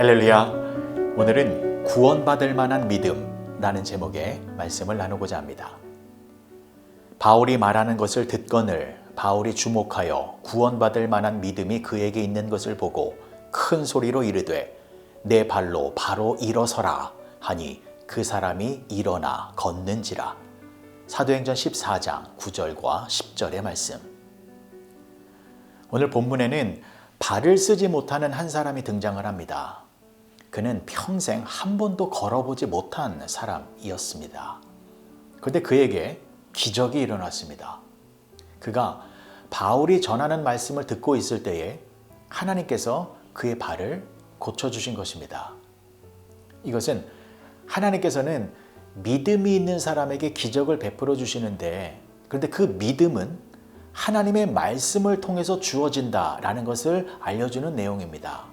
할렐루야. 오늘은 구원받을 만한 믿음라는 제목의 말씀을 나누고자 합니다. 바울이 말하는 것을 듣거늘 바울이 주목하여 구원받을 만한 믿음이 그에게 있는 것을 보고 큰 소리로 이르되 내 발로 바로 일어서라 하니 그 사람이 일어나 걷는지라. 사도행전 14장 9절과 10절의 말씀. 오늘 본문에는 발을 쓰지 못하는 한 사람이 등장을 합니다. 그는 평생 한 번도 걸어보지 못한 사람이었습니다. 그런데 그에게 기적이 일어났습니다. 그가 바울이 전하는 말씀을 듣고 있을 때에 하나님께서 그의 발을 고쳐주신 것입니다. 이것은 하나님께서는 믿음이 있는 사람에게 기적을 베풀어 주시는데, 그런데 그 믿음은 하나님의 말씀을 통해서 주어진다라는 것을 알려주는 내용입니다.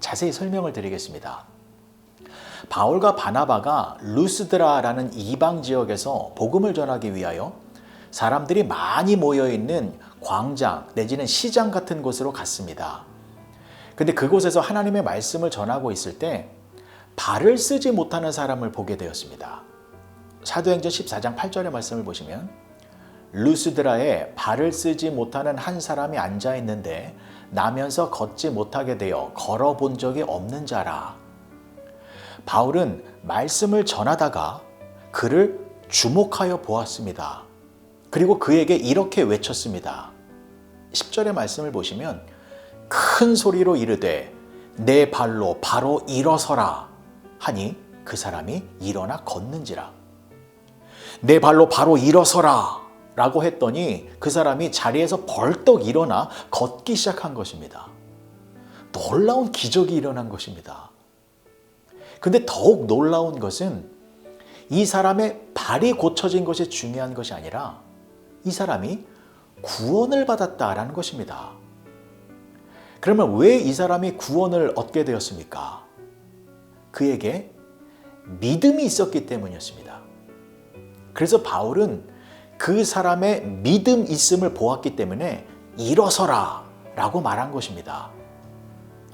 자세히 설명을 드리겠습니다. 바울과 바나바가 루스드라라는 이방 지역에서 복음을 전하기 위하여 사람들이 많이 모여있는 광장 내지는 시장 같은 곳으로 갔습니다. 근데 그곳에서 하나님의 말씀을 전하고 있을 때 발을 쓰지 못하는 사람을 보게 되었습니다. 사도행전 14장 8절의 말씀을 보시면 루스드라에 발을 쓰지 못하는 한 사람이 앉아 있는데 나면서 걷지 못하게 되어 걸어본 적이 없는 자라. 바울은 말씀을 전하다가 그를 주목하여 보았습니다. 그리고 그에게 이렇게 외쳤습니다. 10절의 말씀을 보시면 큰 소리로 이르되 내 발로 바로 일어서라 하니 그 사람이 일어나 걷는지라. 내 발로 바로 일어서라 라고 했더니 그 사람이 자리에서 벌떡 일어나 걷기 시작한 것입니다. 놀라운 기적이 일어난 것입니다. 근데 더욱 놀라운 것은 이 사람의 발이 고쳐진 것이 중요한 것이 아니라 이 사람이 구원을 받았다라는 것입니다. 그러면 왜 이 사람이 구원을 얻게 되었습니까? 그에게 믿음이 있었기 때문이었습니다. 그래서 바울은 그 사람의 믿음 있음을 보았기 때문에 일어서라 라고 말한 것입니다.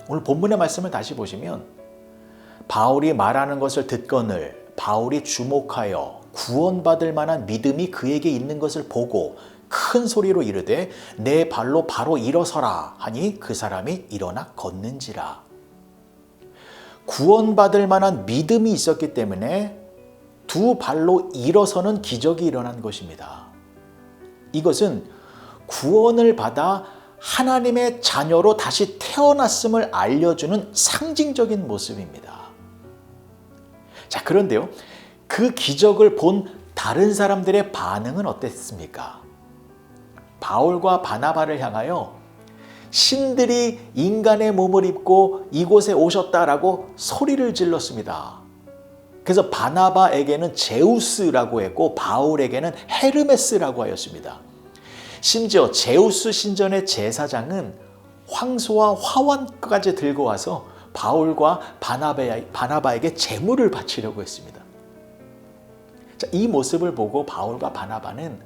오늘 본문의 말씀을 다시 보시면 바울이 말하는 것을 듣거늘 바울이 주목하여 구원받을 만한 믿음이 그에게 있는 것을 보고 큰 소리로 이르되 내 발로 바로 일어서라 하니 그 사람이 일어나 걷는지라. 구원받을 만한 믿음이 있었기 때문에 두 발로 일어서는 기적이 일어난 것입니다. 이것은 구원을 받아 하나님의 자녀로 다시 태어났음을 알려주는 상징적인 모습입니다. 자, 그런데요, 그 기적을 본 다른 사람들의 반응은 어땠습니까? 바울과 바나바를 향하여 신들이 인간의 몸을 입고 이곳에 오셨다라고 소리를 질렀습니다. 그래서 바나바에게는 제우스라고 했고 바울에게는 헤르메스라고 하였습니다. 심지어 제우스 신전의 제사장은 황소와 화환까지 들고 와서 바울과 바나바에게 제물을 바치려고 했습니다. 자, 이 모습을 보고 바울과 바나바는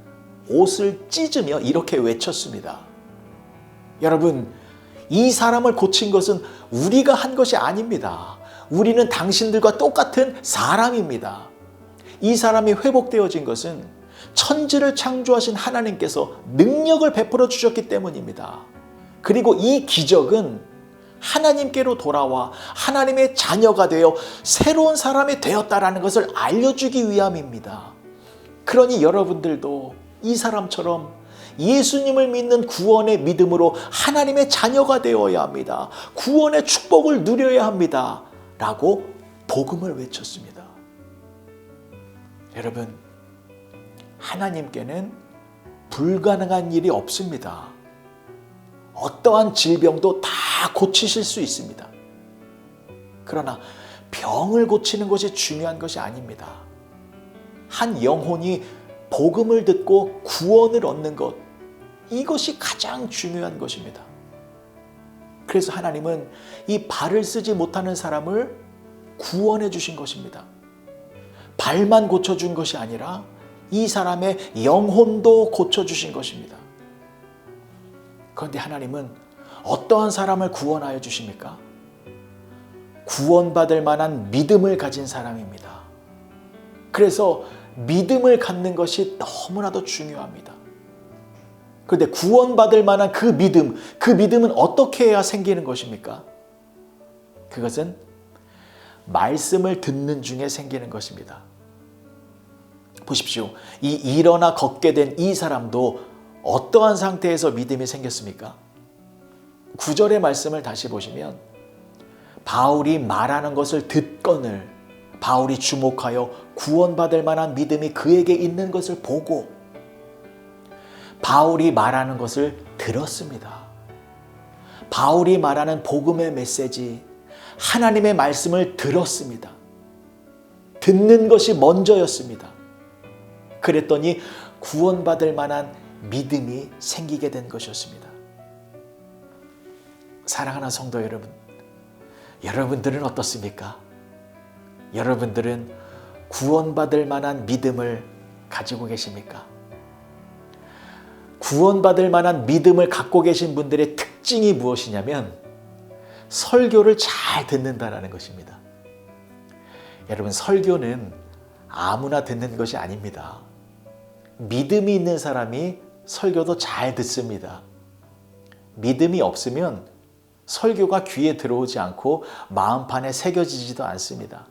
옷을 찢으며 이렇게 외쳤습니다. 여러분, 이 사람을 고친 것은 우리가 한 것이 아닙니다. 우리는 당신들과 똑같은 사람입니다. 이 사람이 회복되어진 것은 천지를 창조하신 하나님께서 능력을 베풀어 주셨기 때문입니다. 그리고 이 기적은 하나님께로 돌아와 하나님의 자녀가 되어 새로운 사람이 되었다라는 것을 알려주기 위함입니다. 그러니 여러분들도 이 사람처럼 예수님을 믿는 구원의 믿음으로 하나님의 자녀가 되어야 합니다. 구원의 축복을 누려야 합니다. 라고 복음을 외쳤습니다. 여러분, 하나님께는 불가능한 일이 없습니다. 어떠한 질병도 다 고치실 수 있습니다. 그러나 병을 고치는 것이 중요한 것이 아닙니다. 한 영혼이 복음을 듣고 구원을 얻는 것, 이것이 가장 중요한 것입니다. 그래서 하나님은 이 발을 쓰지 못하는 사람을 구원해 주신 것입니다. 발만 고쳐준 것이 아니라 이 사람의 영혼도 고쳐주신 것입니다. 그런데 하나님은 어떠한 사람을 구원하여 주십니까? 구원받을 만한 믿음을 가진 사람입니다. 그래서 믿음을 갖는 것이 너무나도 중요합니다. 그런데 구원받을 만한 그 믿음은 어떻게 해야 생기는 것입니까? 그것은 말씀을 듣는 중에 생기는 것입니다. 보십시오. 이 일어나 걷게 된 이 사람도 어떠한 상태에서 믿음이 생겼습니까? 9절의 말씀을 다시 보시면 바울이 말하는 것을 듣거늘 바울이 주목하여 구원받을 만한 믿음이 그에게 있는 것을 보고 바울이 말하는 것을 들었습니다. 바울이 말하는 복음의 메시지, 하나님의 말씀을 들었습니다. 듣는 것이 먼저였습니다. 그랬더니 구원받을 만한 믿음이 생기게 된 것이었습니다. 사랑하는 성도 여러분, 여러분들은 어떻습니까? 여러분들은 구원받을 만한 믿음을 가지고 계십니까? 구원받을 만한 믿음을 갖고 계신 분들의 특징이 무엇이냐면 설교를 잘 듣는다라는 것입니다. 여러분, 설교는 아무나 듣는 것이 아닙니다. 믿음이 있는 사람이 설교도 잘 듣습니다. 믿음이 없으면 설교가 귀에 들어오지 않고 마음판에 새겨지지도 않습니다.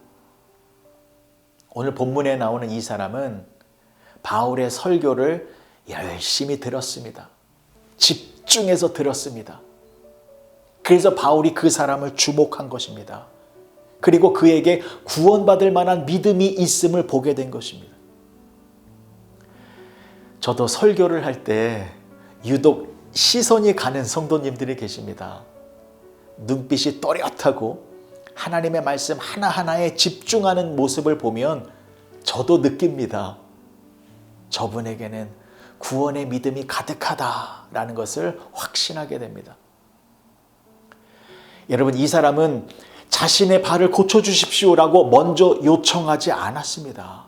오늘 본문에 나오는 이 사람은 바울의 설교를 열심히 들었습니다. 집중해서 들었습니다. 그래서 바울이 그 사람을 주목한 것입니다. 그리고 그에게 구원받을 만한 믿음이 있음을 보게 된 것입니다. 저도 설교를 할 때 유독 시선이 가는 성도님들이 계십니다. 눈빛이 또렷하고 하나님의 말씀 하나하나에 집중하는 모습을 보면 저도 느낍니다. 저분에게는 구원의 믿음이 가득하다라는 것을 확신하게 됩니다. 여러분, 이 사람은 자신의 발을 고쳐주십시오라고 먼저 요청하지 않았습니다.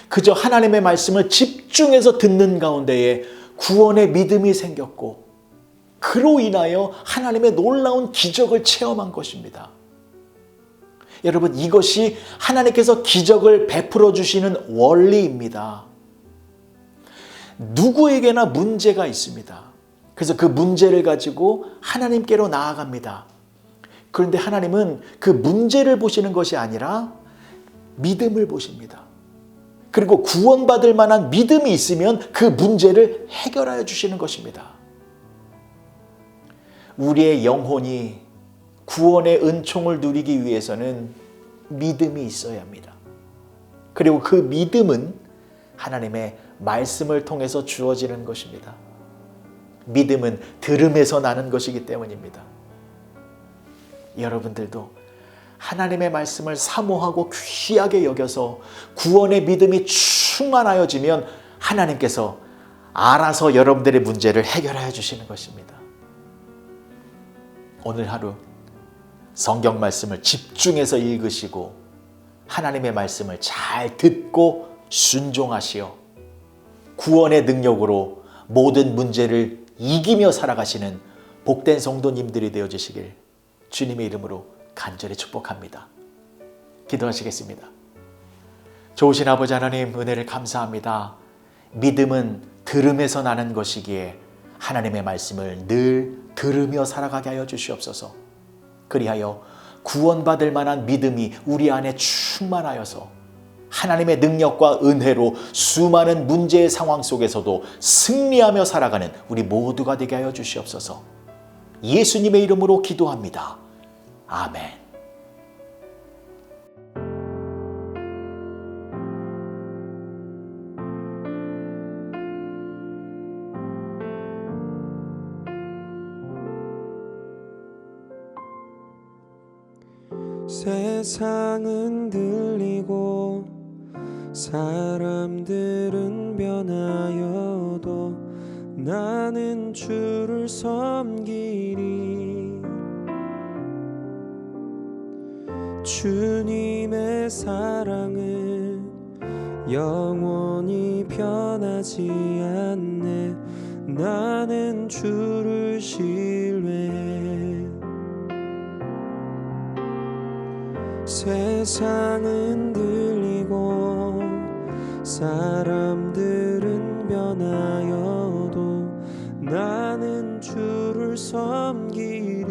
그저 하나님의 말씀을 집중해서 듣는 가운데에 구원의 믿음이 생겼고 그로 인하여 하나님의 놀라운 기적을 체험한 것입니다. 여러분, 이것이 하나님께서 기적을 베풀어 주시는 원리입니다. 누구에게나 문제가 있습니다. 그래서 그 문제를 가지고 하나님께로 나아갑니다. 그런데 하나님은 그 문제를 보시는 것이 아니라 믿음을 보십니다. 그리고 구원받을 만한 믿음이 있으면 그 문제를 해결하여 주시는 것입니다. 우리의 영혼이 구원의 은총을 누리기 위해서는 믿음이 있어야 합니다. 그리고 그 믿음은 하나님의 말씀을 통해서 주어지는 것입니다. 믿음은 들음에서 나는 것이기 때문입니다. 여러분들도 하나님의 말씀을 사모하고 귀하게 여겨서 구원의 믿음이 충만하여지면 하나님께서 알아서 여러분들의 문제를 해결해 주시는 것입니다. 오늘 하루 성경 말씀을 집중해서 읽으시고 하나님의 말씀을 잘 듣고 순종하시어 구원의 능력으로 모든 문제를 이기며 살아가시는 복된 성도님들이 되어주시길 주님의 이름으로 간절히 축복합니다. 기도하시겠습니다. 좋으신 아버지 하나님, 은혜를 감사합니다. 믿음은 들음에서 나는 것이기에 하나님의 말씀을 늘 들으며 살아가게 하여 주시옵소서. 그리하여 구원받을 만한 믿음이 우리 안에 충만하여서 하나님의 능력과 은혜로 수많은 문제의 상황 속에서도 승리하며 살아가는 우리 모두가 되게 하여 주시옵소서. 예수님의 이름으로 기도합니다. 아멘. 세상은 들리고 사람들은 변하여도 나는 주를 섬기리. 주님의 사랑은 영원히 변하지 않네. 나는 주를 신뢰해. 세상은 들리고 사람들은 변하여도 나는 주를 섬기리.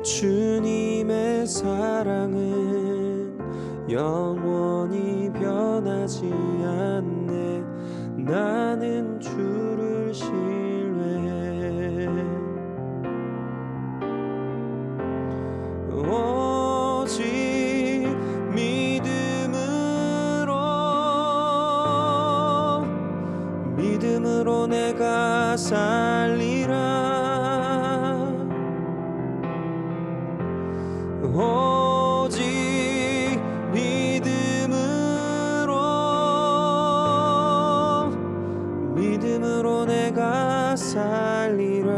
주님의 사랑은 영원히 변하지 않네. 나는 주를 신뢰해. 오직 믿음으로 내가 살리라. 오직 믿음으로 내가 살리라.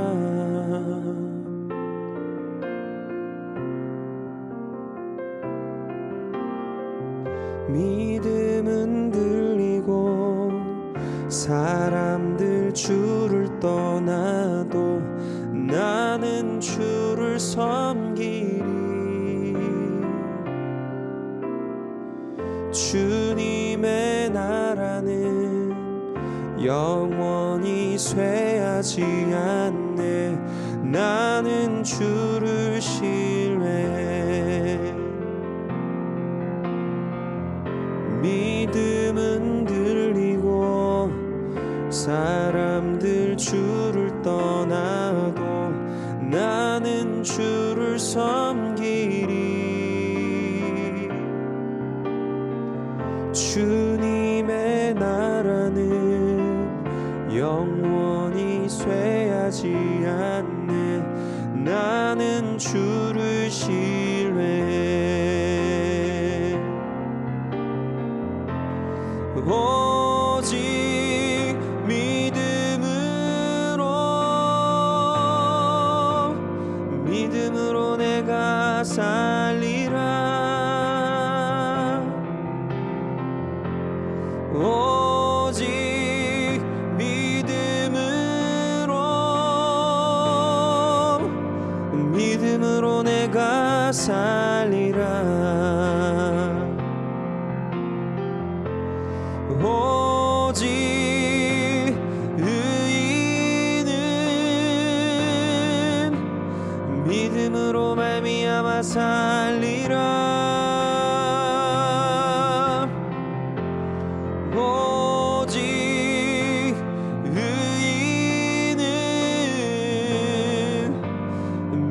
믿음은 들리고 사람들 주를 떠나도 나는 주를 섬기리. 주님의 나라는 영원히 쇠하지 않네. 나는 주를 신뢰해. 믿음은 들리고 사람들 주를 떠나도 나는 주를 섬기리. 주님의 나라는 영원히 쇠하지 않네. 나는 주를 신뢰해. 오직 믿음으로 내가 살리라. 오직 믿음으로 내가 살리라. 오직 의인은 믿음으로 말미암아 살리라. 오직 의인은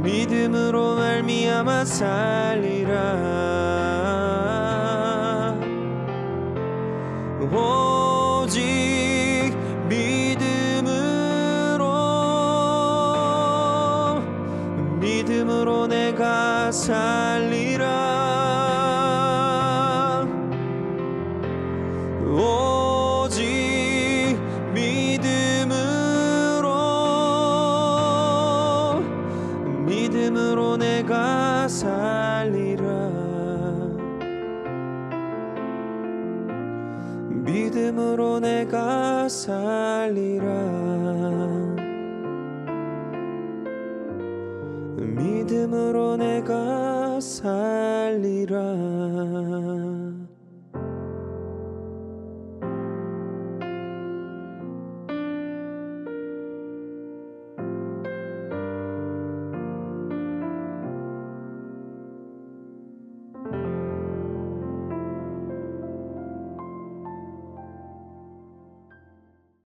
믿음으로 말미암아 살리라. 오직 믿음으로 내가 살리라. 오직 믿음으로 내가 살리라. 믿음으로 내가 살리라. 믿음으로 내가 살리라.